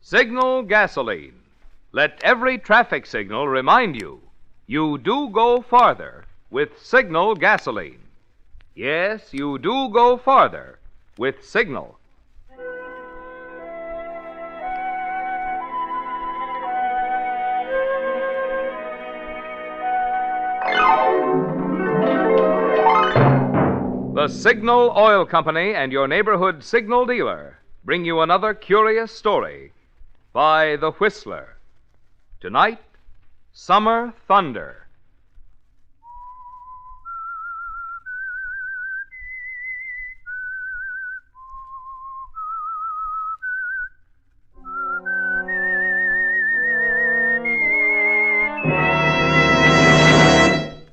Signal gasoline. Let every traffic signal remind you, you do go farther with Signal gasoline. Yes, you do go farther with Signal. The Signal Oil Company and your neighborhood signal dealer bring you another curious story by The Whistler. Tonight, Summer Thunder.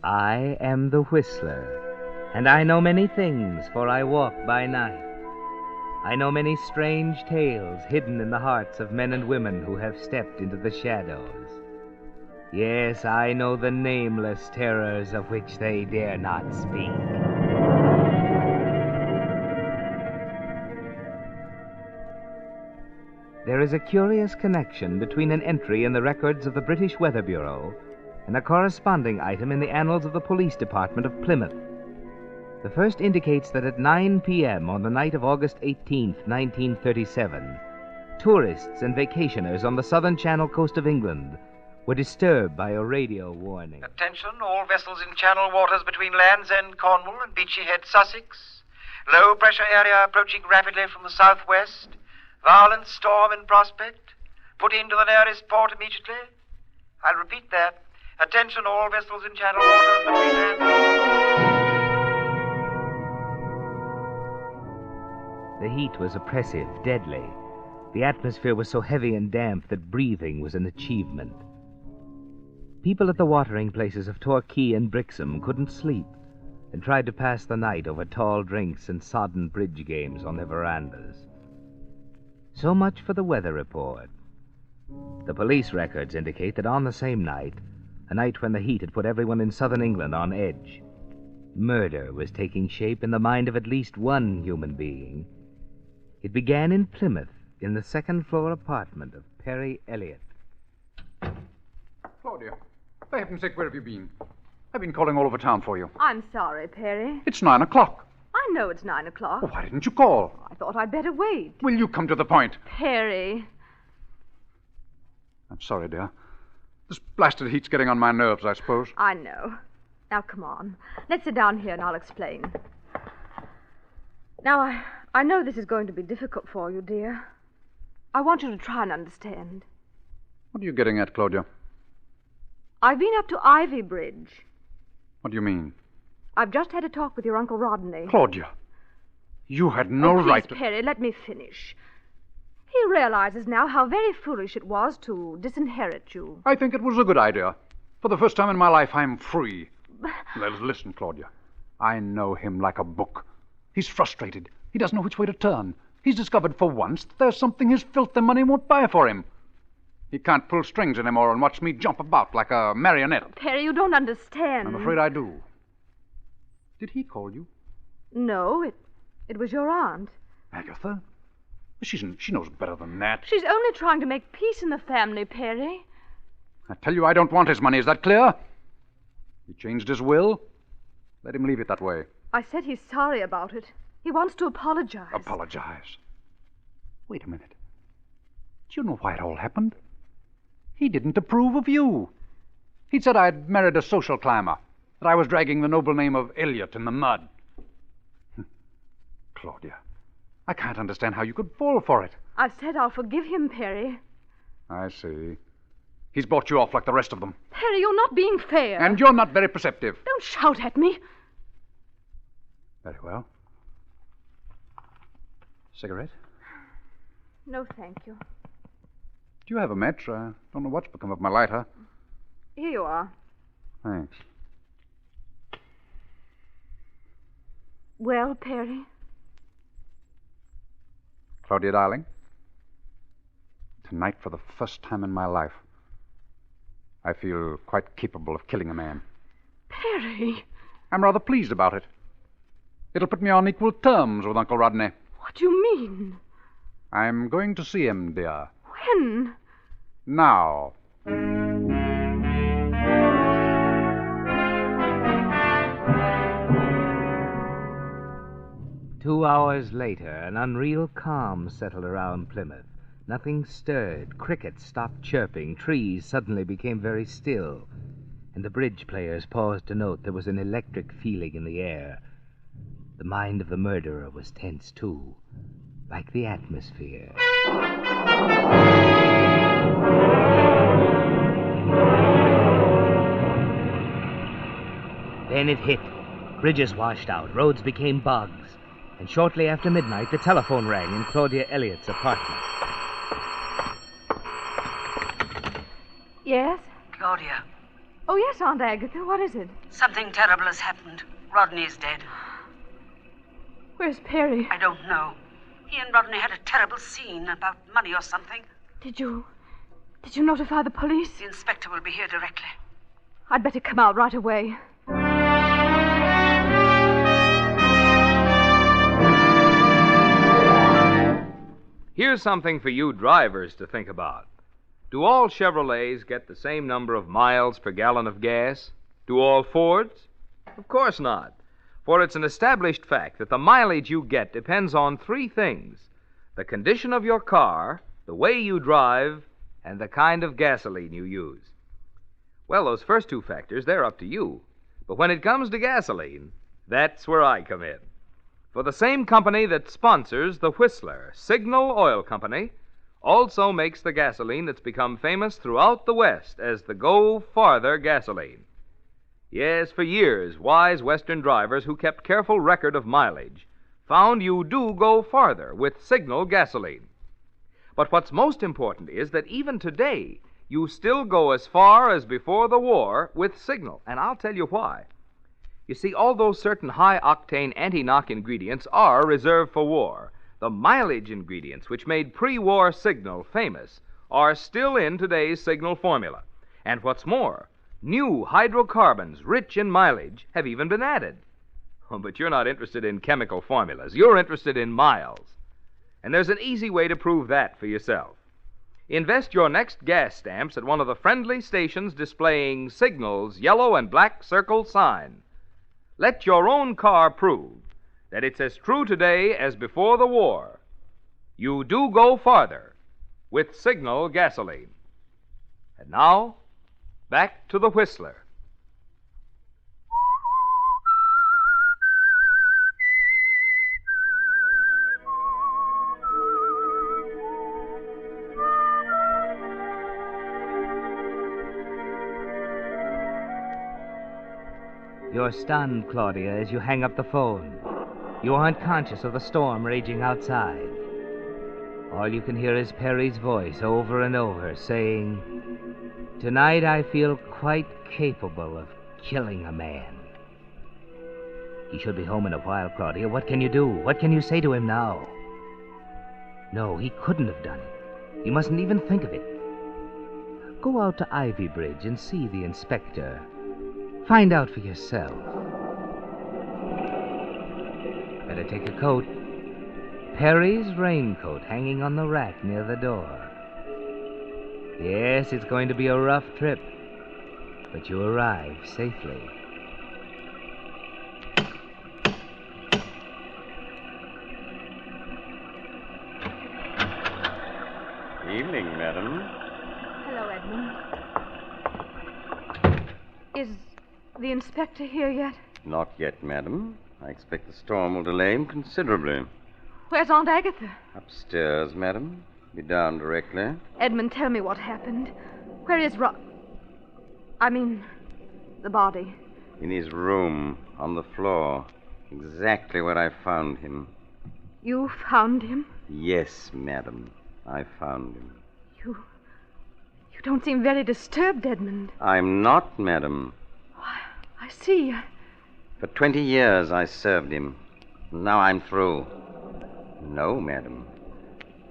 I am the Whistler, and I know many things, for I walk by night. I know many strange tales hidden in the hearts of men and women who have stepped into the shadows. Yes, I know the nameless terrors of which they dare not speak. There is a curious connection between an entry in the records of the British Weather Bureau and a corresponding item in the annals of the Police Department of Plymouth. The first indicates that at 9 p.m. on the night of August 18th, 1937, tourists and vacationers on the southern Channel coast of England were disturbed by a radio warning. Attention, all vessels in Channel waters between Land's End, Cornwall and Beachy Head, Sussex. Low pressure area approaching rapidly from the southwest. Violent storm in prospect. Put into the nearest port immediately. I'll repeat that. Attention, all vessels in Channel waters between Land's End. The heat was oppressive, deadly. The atmosphere was so heavy and damp that breathing was an achievement. People at the watering places of Torquay and Brixham couldn't sleep and tried to pass the night over tall drinks and sodden bridge games on their verandas. So much for the weather report. The police records indicate that on the same night, a night when the heat had put everyone in southern England on edge, murder was taking shape in the mind of at least one human being. It began in Plymouth, in the second-floor apartment of Perry Elliott. Claudia, for heaven's sake, where have you been? I've been calling all over town for you. I'm sorry, Perry. It's 9 o'clock. I know it's 9 o'clock. Well, why didn't you call? I thought I'd better wait. Will you come to the point? Perry. I'm sorry, dear. This blasted heat's getting on my nerves, I suppose. I know. Now, come on. Let's sit down here and I'll explain. Now, I know this is going to be difficult for you, dear. I want you to try and understand. What are you getting at, Claudia? I've been up to Ivy Bridge. What do you mean? I've just had a talk with your Uncle Rodney. Claudia, you had no right to... Perry, let me finish. He realizes now how very foolish it was to disinherit you. I think it was a good idea. For the first time in my life, I'm free. Well, listen, Claudia. I know him like a book. He's frustrated. He doesn't know which way to turn. He's discovered for once that there's something his filthy money won't buy for him. He can't pull strings anymore and watch me jump about like a marionette. Perry, you don't understand. I'm afraid I do. Did he call you? No, it was your aunt. Agatha? She knows better than that. She's only trying to make peace in the family, Perry. I tell you, I don't want his money. Is that clear? He changed his will. Let him leave it that way. I said he's sorry about it. He wants to apologize. Apologize? Wait a minute. Do you know why it all happened? He didn't approve of you. He'd said I'd married a social climber, that I was dragging the noble name of Elliot in the mud. Claudia, I can't understand how you could fall for it. I've said I'll forgive him, Perry. I see. He's bought you off like the rest of them. Perry, you're not being fair. And you're not very perceptive. Don't shout at me. Very well. Cigarette? No, thank you. Do you have a match? I don't know what's become of my lighter. Here you are. Thanks. Well, Perry? Claudia, darling, tonight, for the first time in my life, I feel quite capable of killing a man. Perry! I'm rather pleased about it. It'll put me on equal terms with Uncle Rodney. What do you mean? I'm going to see him, dear. When? Now. 2 hours later, an unreal calm settled around Plymouth. Nothing stirred. Crickets stopped chirping. Trees suddenly became very still. And the bridge players paused to note there was an electric feeling in the air. The mind of the murderer was tense, too, like the atmosphere. Then it hit. Bridges washed out. Roads became bogs. And shortly after midnight, the telephone rang in Claudia Elliott's apartment. Yes? Claudia, Oh, yes, Aunt Agatha. What is it? something terrible has happened. Rodney is dead. Where's Perry? I don't know. He and Rodney had a terrible scene about money or something. Did you notify the police? The inspector will be here directly. I'd better come out right away. Here's something for you drivers to think about. Do all Chevrolets get the same number of miles per gallon of gas? Do all Fords? Of course not. For it's an established fact that the mileage you get depends on 3 things: the condition of your car, the way you drive, and the kind of gasoline you use. Well, those first 2 factors, they're up to you. But when it comes to gasoline, that's where I come in. For the same company that sponsors the Whistler, Signal Oil Company, also makes the gasoline that's become famous throughout the West as the Go Farther gasoline. Yes, for years, wise Western drivers who kept careful record of mileage found you do go farther with Signal gasoline. But what's most important is that even today, you still go as far as before the war with Signal, and I'll tell you why. You see, although certain high-octane anti-knock ingredients are reserved for war, the mileage ingredients which made pre-war Signal famous are still in today's Signal formula. And what's more, new hydrocarbons rich in mileage have even been added. Oh, but you're not interested in chemical formulas. You're interested in miles. And there's an easy way to prove that for yourself. Invest your next gas stamps at one of the friendly stations displaying Signal's yellow and black circle sign. Let your own car prove that it's as true today as before the war. You do go farther with Signal gasoline. And now, back to the Whistler. You're stunned, Claudia, as you hang up the phone. You aren't conscious of the storm raging outside. All you can hear is Perry's voice over and over saying, "Tonight I feel quite capable of killing a man." He should be home in a while, Claudia. What can you do? What can you say to him now? No, he couldn't have done it. You mustn't even think of it. Go out to Ivy Bridge and see the inspector. Find out for yourself. Better take a coat. Perry's raincoat hanging on the rack near the door. Yes, it's going to be a rough trip, but you arrive safely. Evening, madam. Hello, Edmund. Is the inspector here yet? Not yet, madam. I expect the storm will delay him considerably. Where's Aunt Agatha? Upstairs, madam. Be down directly. Edmund, tell me what happened. Where is the body. In his room, on the floor. Exactly where I found him. You found him? Yes, madam. I found him. You don't seem very disturbed, Edmund. I'm not, madam. I see. For 20 years I served him. Now I'm through. No, madam.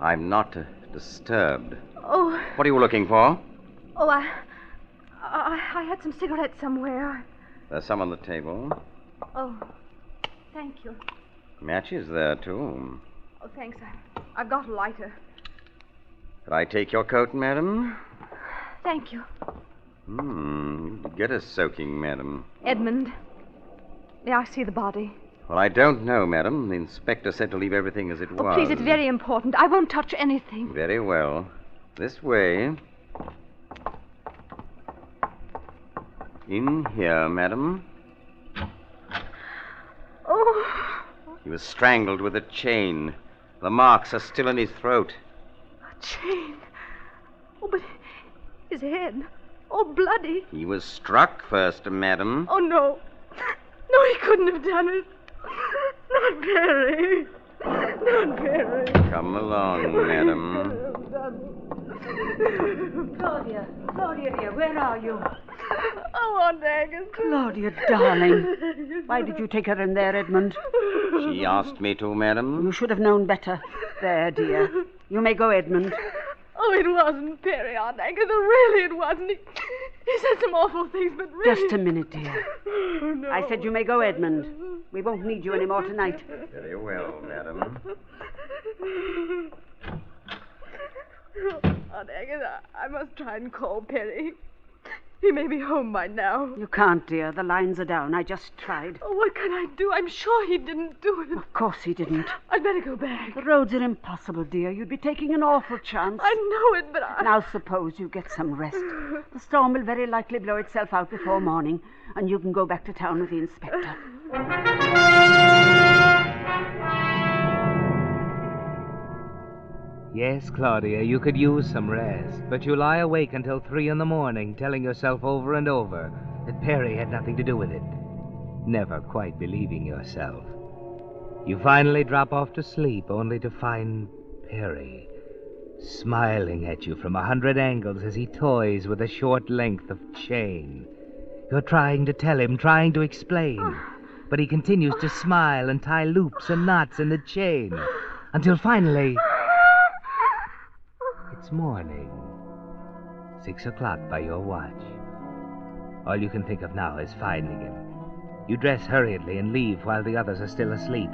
I'm not disturbed. Oh. What are you looking for? Oh, I had some cigarettes somewhere. There's some on the table. Oh, thank you. Matches there, too. Oh, thanks. I've got a lighter. Could I take your coat, madam? Thank you. Get a soaking, madam. Edmund, may I see the body? Well, I don't know, madam. The inspector said to leave everything as it was. Oh, please, it's very important. I won't touch anything. Very well. This way. In here, madam. Oh. He was strangled with a chain. The marks are still in his throat. A chain. Oh, but his head, all bloody. He was struck first, madam. Oh, no. No, he couldn't have done it. Not Perry. Not Perry. Come along, madam. Claudia, dear, where are you? Oh, Aunt Agnes. Claudia, darling. Why did you take her in there, Edmund? She asked me to, madam. You should have known better. There, dear. You may go, Edmund. Oh, it wasn't Perry, Aunt Agnes. Really, it wasn't. He said some awful things, but really... Just a minute, dear. Oh, no. I said you may go, Edmund. We won't need you anymore tonight. Very well, madam. Aunt Agnes, I must try and call Perry. He may be home by now. You can't, dear. The lines are down. I just tried. Oh, what can I do? I'm sure he didn't do it. Of course he didn't. I'd better go back. The roads are impossible, dear. You'd be taking an awful chance. I know it, but I... Now suppose you get some rest. The storm will very likely blow itself out before morning, and you can go back to town with the inspector. Yes, Claudia, you could use some rest, but you lie awake until 3 a.m, telling yourself over and over that Perry had nothing to do with it, never quite believing yourself. You finally drop off to sleep, only to find Perry smiling at you from 100 angles as he toys with a short length of chain. You're trying to tell him, trying to explain, but he continues to smile and tie loops and knots in the chain, until finally... It's morning. 6 o'clock by your watch. All you can think of now is finding him. You dress hurriedly and leave while the others are still asleep.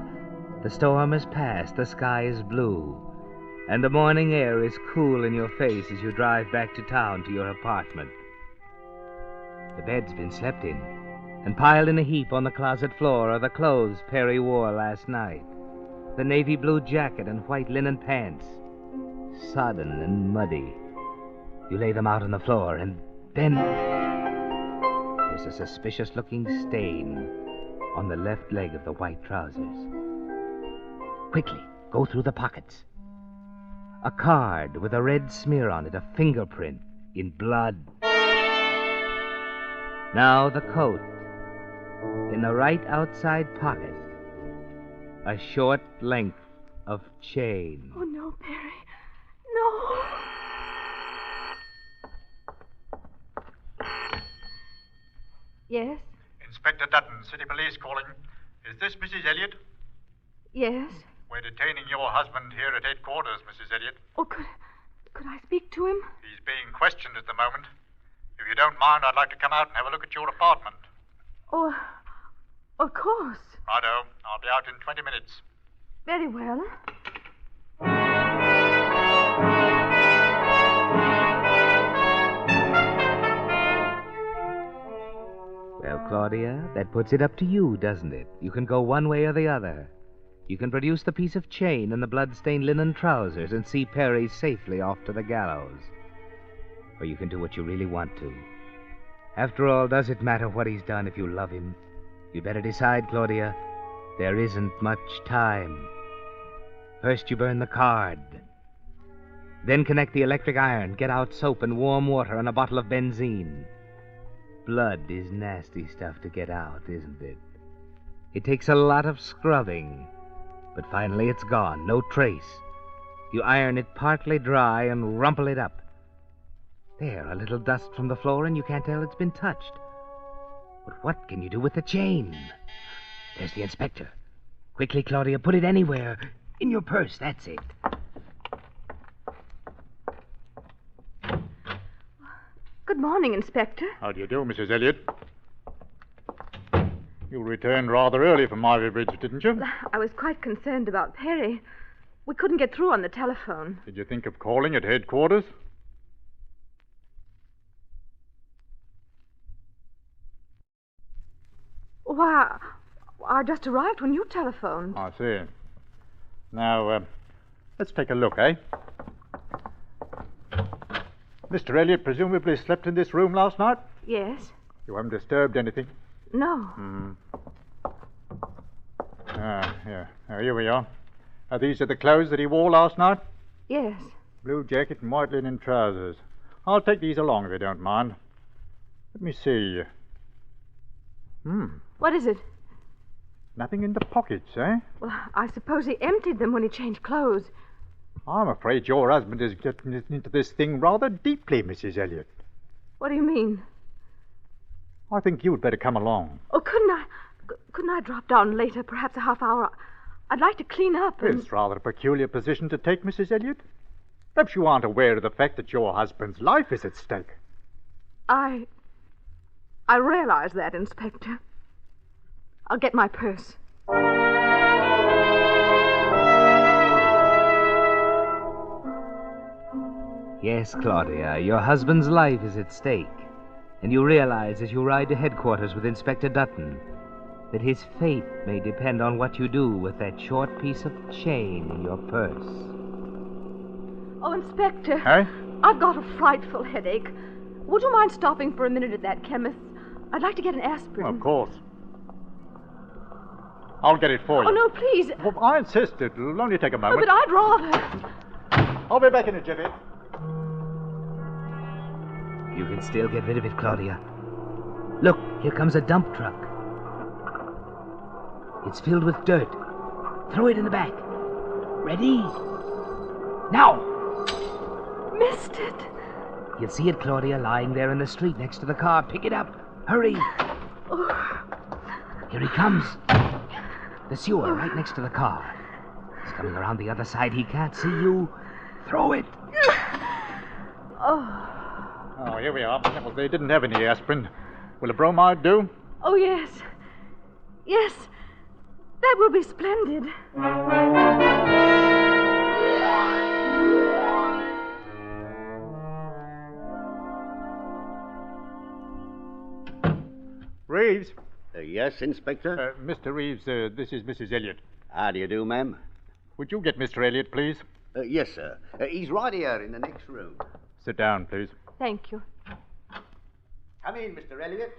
The storm has passed, the sky is blue, and the morning air is cool in your face as you drive back to town to your apartment. The bed's been slept in, and piled in a heap on the closet floor are the clothes Perry wore last night. The navy blue jacket and white linen pants, sodden and muddy. You lay them out on the floor, and then there's a suspicious-looking stain on the left leg of the white trousers. Quickly, go through the pockets. A card with a red smear on it, a fingerprint in blood. Now the coat. In the right outside pocket, a short length of chain. Oh, no, Perry. No. Yes? Inspector Dutton, City Police calling. Is this Mrs. Elliot? Yes? We're detaining your husband here at headquarters, Mrs. Elliot. Oh, could I speak to him? He's being questioned at the moment. If you don't mind, I'd like to come out and have a look at your apartment. Oh, of course. Righto. I'll be out in 20 minutes. Very well. Well, Claudia, that puts it up to you, doesn't it? You can go one way or the other. You can produce the piece of chain and the blood-stained linen trousers and see Perry safely off to the gallows. Or you can do what you really want to. After all, does it matter what he's done if you love him? You'd better decide, Claudia. There isn't much time. First you burn the card. Then connect the electric iron, get out soap and warm water and a bottle of benzene. Blood is nasty stuff to get out, isn't it? It takes a lot of scrubbing, but finally it's gone, no trace. You iron it partly dry and rumple it up. There, a little dust from the floor and you can't tell it's been touched. But what can you do with the chain? There's the inspector. Quickly, Claudia, put it anywhere. In your purse, that's it. Good morning, Inspector. How do you do, Mrs. Elliot? You returned rather early from Ivy Bridge, didn't you? I was quite concerned about Perry. We couldn't get through on the telephone. Did you think of calling at headquarters? Why, I just arrived when you telephoned. I see. Now, let's take a look, eh? Mr. Elliot presumably slept in this room last night? Yes. You haven't disturbed anything? No. Yeah. Here we are. These are the clothes that he wore last night? Yes. Blue jacket and white linen trousers. I'll take these along if you don't mind. Let me see. What is it? Nothing in the pockets, eh? Well, I suppose he emptied them when he changed clothes. I'm afraid your husband is getting into this thing rather deeply, Mrs. Elliot. What do you mean? I think you'd better come along. Oh, couldn't I drop down later, perhaps a half hour? I'd like to clean up and... It's rather a peculiar position to take, Mrs. Elliot. Perhaps you aren't aware of the fact that your husband's life is at stake. I realize that, Inspector. I'll get my purse. Yes, Claudia, your husband's life is at stake. And you realize as you ride to headquarters with Inspector Dutton that his fate may depend on what you do with that short piece of chain in your purse. Oh, Inspector. Hey? I've got a frightful headache. Would you mind stopping for a minute at that chemist's? I'd like to get an aspirin. Of course. I'll get it for you. Oh, no, please. Well, I insist. It'll only take a Oh, moment. but I'd rather. I'll be back in a jiffy. You can still get rid of it, Claudia. Look, here comes a dump truck. It's filled with dirt. Throw it in the back. Ready? Now! Missed it. You'll see it, Claudia, lying there in the street next to the car. Pick it up. Hurry. Here he comes. The sewer right next to the car. He's coming around the other side. He can't see you. Throw it. Oh, here we are. Well, they didn't have any aspirin. Will a bromide do? Oh, yes. Yes. That will be splendid. Reeves. Yes, Inspector? Mr. Reeves, this is Mrs. Elliot. How do you do, ma'am? Would you get Mr. Elliot, please? Yes, sir. He's right here in the next room. Sit down, please. Thank you. Come in, Mr. Elliot.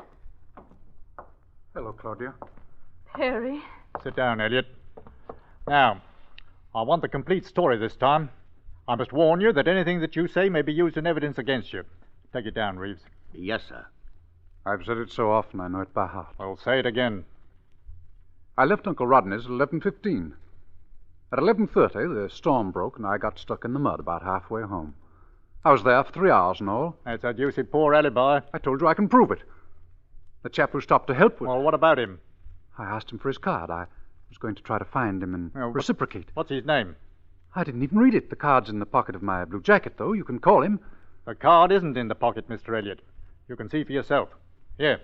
Hello, Claudia. Harry. Sit down, Elliot. Now, I want the complete story this time. I must warn you that anything that you say may be used in evidence against you. Take it down, Reeves. Yes, sir. I've said it so often, I know it by heart. Well, say it again. I left Uncle Rodney's at 11:15. At 11:30, the storm broke, and I got stuck in the mud about halfway home. I was there for 3 hours and all. That's a deuced poor alibi. I told you I can prove it. The chap who stopped to help with... Well, what about him? I asked him for his card. I was going to try to find him and reciprocate. What's his name? I didn't even read it. The card's in the pocket of my blue jacket, though. You can call him. The card isn't in the pocket, Mr. Elliot. You can see for yourself. Here.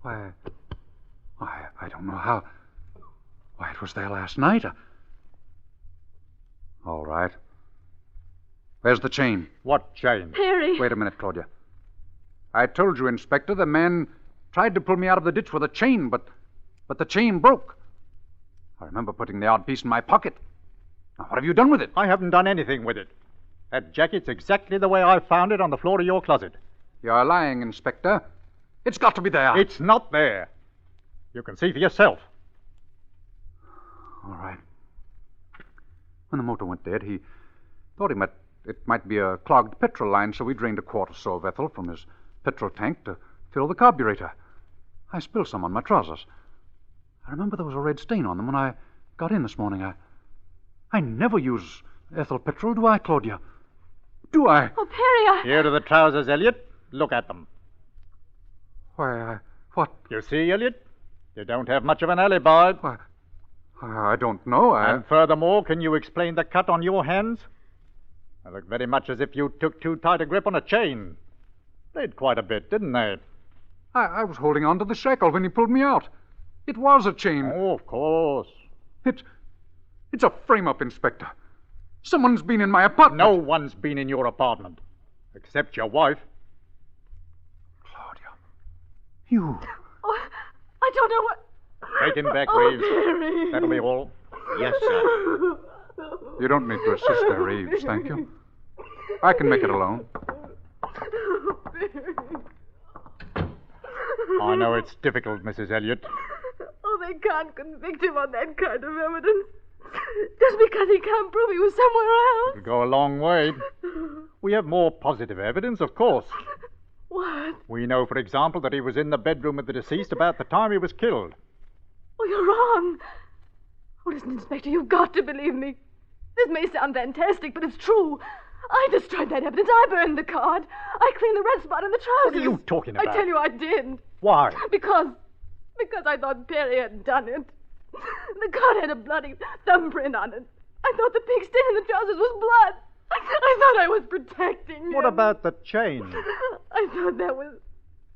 Why, I don't know how... Why, it was there last night. All right. Where's the chain? What chain? Harry. Wait a minute, Claudia. I told you, Inspector, the man tried to pull me out of the ditch with a chain, but the chain broke. I remember putting the odd piece in my pocket. Now, what have you done with it? I haven't done anything with it. That jacket's exactly the way I found it on the floor of your closet. You're lying, Inspector. It's got to be there. It's not there. You can see for yourself. All right. When the motor went dead, he thought it might be a clogged petrol line, so he drained a quart or so of ethyl from his petrol tank to fill the carburetor. I spilled some on my trousers. I remember there was a red stain on them when I got in this morning. I never use ethyl petrol, do I, Claudia? Do I? Oh, Perry, Here are the trousers, Elliot. Look at them. Why, what? You see, Elliot? You don't have much of an alibi. Why, I don't know. And furthermore, can you explain the cut on your hands? They look very much as if you took too tight a grip on a chain. Played quite a bit, didn't they? I was holding on to the shackle when he pulled me out. It was a chain. Oh, of course. It's a frame-up, Inspector. Someone's been in my apartment. No one's been in your apartment. Except your wife. Claudia. You. Oh, I don't know what... Take him back, Oh, Reeves. Perry. That'll be all. Yes, sir. You don't need to assist there, Reeves, thank you. I can make it alone. I know it's difficult, Mrs. Elliot. Oh, they can't convict him on that kind of evidence. Just because he can't prove he was somewhere else. It'll go a long way. We have more positive evidence, of course. What? We know, for example, that he was in the bedroom of the deceased about the time he was killed. Oh, you're wrong. Oh, listen, Inspector, you've got to believe me. This may sound fantastic, but it's true. I destroyed that evidence. I burned the card. I cleaned the red spot in the trousers. What are you talking about? I tell you I did. Why? Because I thought Perry had done it. The card had a bloody thumbprint on it. I thought the pig stain in the trousers was blood. I thought I was protecting him. What about the chain? I thought that was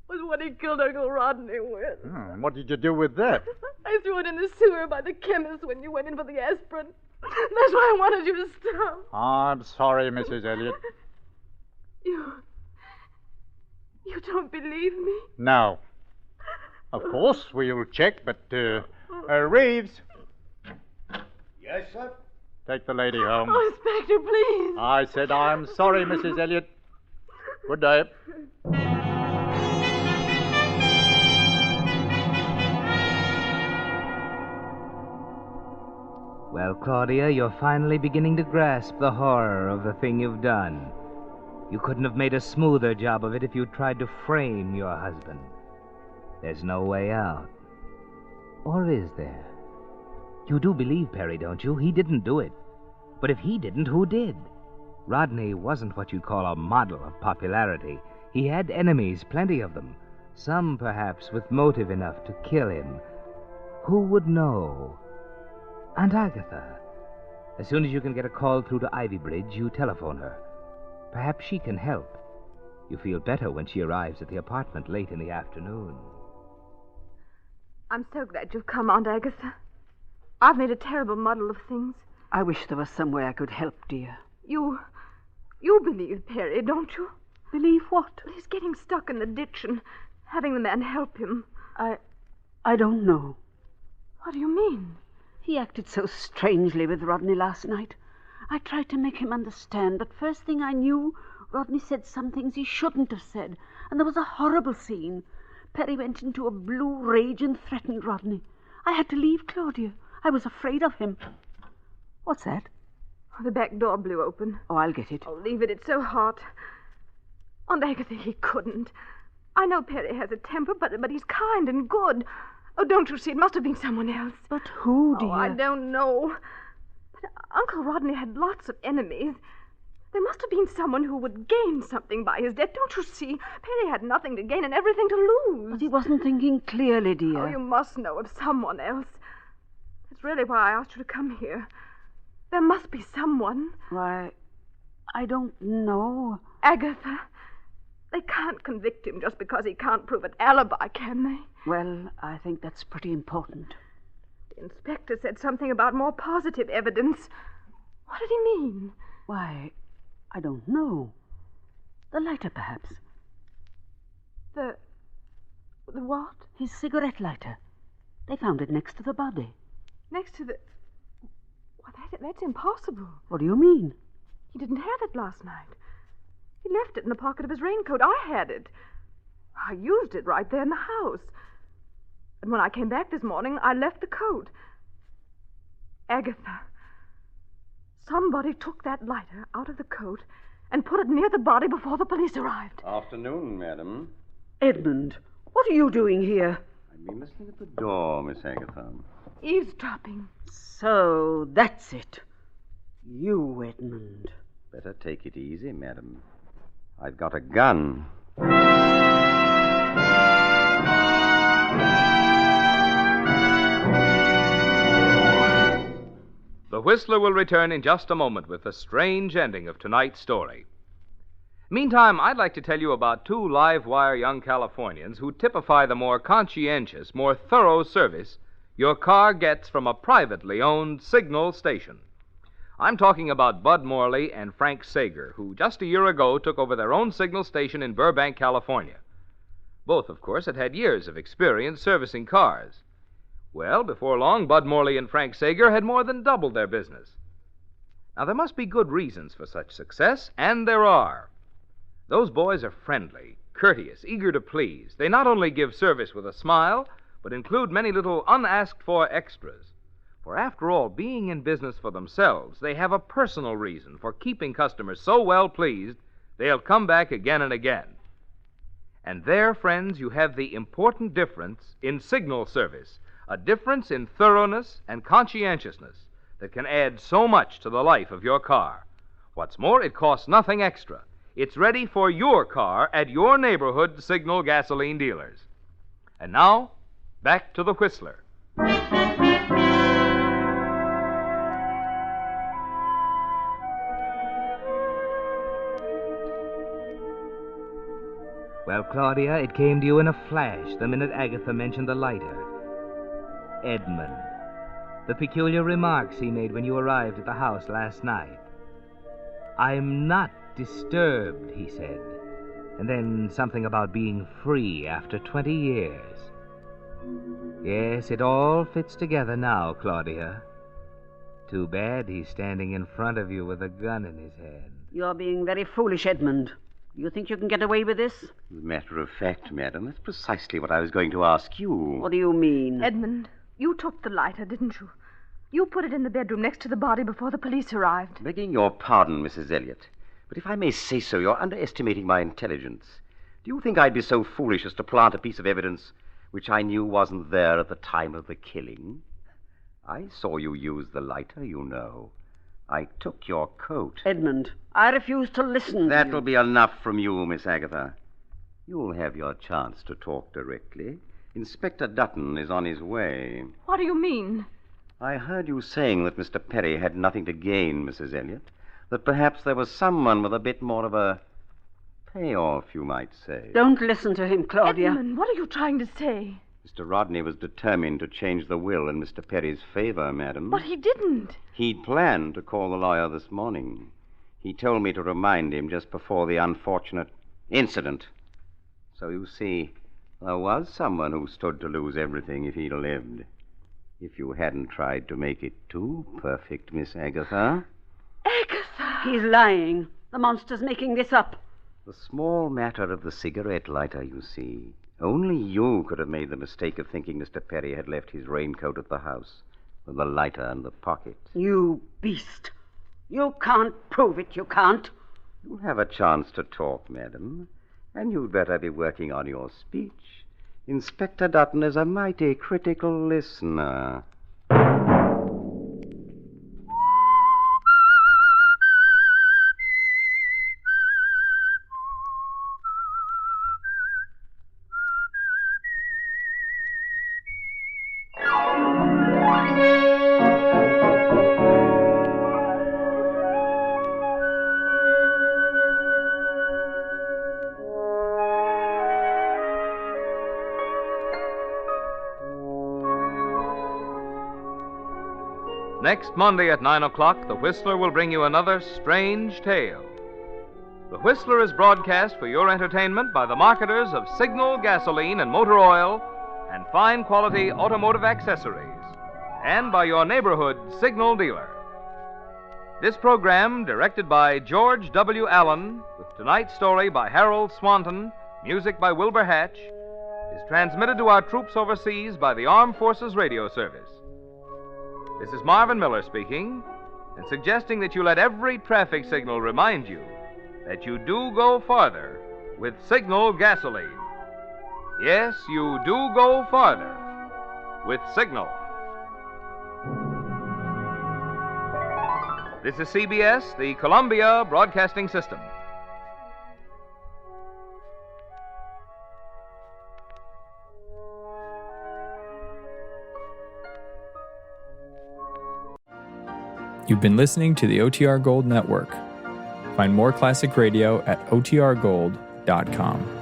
what he killed Uncle Rodney with. What did you do with that? I threw it in the sewer by the chemist when you went in for the aspirin. That's why I wanted you to stop. I'm sorry, Mrs. Elliot. You don't believe me? No. Of course, we'll check, but, Reeves, Yes, sir. take the lady home. Oh, Inspector, please. I said I'm sorry, Mrs. Elliot. Good day. Well, Claudia, you're finally beginning to grasp the horror of the thing you've done. You couldn't have made a smoother job of it if you tried to frame your husband. There's no way out. Or is there? You do believe Perry, don't you? He didn't do it. But if he didn't, who did? Rodney wasn't what you'd call a model of popularity. He had enemies, plenty of them. Some, perhaps, with motive enough to kill him. Who would know? Aunt Agatha. As soon as you can get a call through to Ivy Bridge, you telephone her. Perhaps she can help. You feel better when she arrives at the apartment late in the afternoon. I'm so glad you've come, Aunt Agatha. I've made a terrible muddle of things. I wish there was some way I could help, dear. You believe Perry, don't you? Believe what? Well, he's getting stuck in the ditch and having the man help him. I don't know. What do you mean? He acted so strangely with Rodney last night. I tried to make him understand, but first thing I knew, Rodney said some things he shouldn't have said, and there was a horrible scene. Perry went into a blue rage and threatened Rodney. I had to leave Claudia. I was afraid of him. What's that? Oh, the back door blew open. Oh, I'll get it. Oh, leave it. It's so hot. Aunt Agatha, he couldn't. I know Perry has a temper, but he's kind and good. Oh, don't you see? It must have been someone else. But who, dear? Oh, I don't know. But Uncle Rodney had lots of enemies. There must have been someone who would gain something by his death. Don't you see? Perry had nothing to gain and everything to lose. But he wasn't thinking clearly, dear. Oh, you must know of someone else. That's really why I asked you to come here. There must be someone. Why, I don't know. Agatha, they can't convict him just because he can't prove an alibi, can they? Well, I think that's pretty important. The inspector said something about more positive evidence. What did he mean? Why, I don't know. The lighter, perhaps. The what? His cigarette lighter. They found it next to the body. Next to the... Well, that's impossible. What do you mean? He didn't have it last night. He left it in the pocket of his raincoat. I had it. I used it right there in the house. And when I came back this morning, I left the coat. Agatha, somebody took that lighter out of the coat and put it near the body before the police arrived. Afternoon, madam. Edmund, what are you doing here? I've been listening at the door, Miss Agatha. Eavesdropping. So, that's it. You, Edmund. Better take it easy, madam. I've got a gun. The Whistler will return in just a moment with the strange ending of tonight's story. Meantime, I'd like to tell you about two live-wire young Californians who typify the more conscientious, more thorough service your car gets from a privately owned signal station. I'm talking about Bud Morley and Frank Sager, who just a year ago took over their own signal station in Burbank, California. Both, of course, had years of experience servicing cars. Well, before long, Bud Morley and Frank Sager had more than doubled their business. Now, there must be good reasons for such success, and there are. Those boys are friendly, courteous, eager to please. They not only give service with a smile, but include many little unasked-for extras. For after all, being in business for themselves, they have a personal reason for keeping customers so well pleased, they'll come back again and again. And there, friends, you have the important difference in signal service, a difference in thoroughness and conscientiousness that can add so much to the life of your car. What's more, it costs nothing extra. It's ready for your car at your neighborhood Signal gasoline dealers. And now, back to the Whistler. Well, Claudia, it came to you in a flash the minute Agatha mentioned the lighter. Edmund. The peculiar remarks he made when you arrived at the house last night. "I'm not disturbed," he said. And then something about being free after 20 years. Yes, it all fits together now, Claudia. Too bad he's standing in front of you with a gun in his hand. You're being very foolish, Edmund. You think you can get away with this? As a matter of fact, madam, that's precisely what I was going to ask you. What do you mean? Edmund, you took the lighter, didn't you? You put it in the bedroom next to the body before the police arrived. Begging your pardon, Mrs. Elliot, but if I may say so, you're underestimating my intelligence. Do you think I'd be so foolish as to plant a piece of evidence which I knew wasn't there at the time of the killing? I saw you use the lighter, you know. I took your coat. Edmund, I refuse to listen. That'll be enough from you, Miss Agatha. You'll have your chance to talk directly. Inspector Dutton is on his way. What do you mean? I heard you saying that Mr. Perry had nothing to gain, Mrs. Elliot. That perhaps there was someone with a bit more of a payoff, you might say. Don't listen to him, Claudia. Edmund, what are you trying to say? Mr. Rodney was determined to change the will in Mr. Perry's favor, madam. But he didn't. He'd planned to call the lawyer this morning. He told me to remind him just before the unfortunate incident. So you see, there was someone who stood to lose everything if he'd lived. If you hadn't tried to make it too perfect, Miss Agatha. Agatha! He's lying. The monster's making this up. The small matter of the cigarette lighter, you see. Only you could have made the mistake of thinking Mr. Perry had left his raincoat at the house with the lighter in the pocket. You beast. You can't prove it, you can't. You'll have a chance to talk, madam, and you'd better be working on your speech. Inspector Dutton is a mighty critical listener. Next Monday at 9 o'clock, The Whistler will bring you another strange tale. The Whistler is broadcast for your entertainment by the marketers of Signal gasoline and motor oil and fine quality automotive accessories, and by your neighborhood Signal dealer. This program, directed by George W. Allen, with tonight's story by Harold Swanton, music by Wilbur Hatch, is transmitted to our troops overseas by the Armed Forces Radio Service. This is Marvin Miller speaking, and suggesting that you let every traffic signal remind you that you do go farther with Signal gasoline. Yes, you do go farther with Signal. This is CBS, the Columbia Broadcasting System. You've been listening to the OTR Gold Network. Find more classic radio at otrgold.com.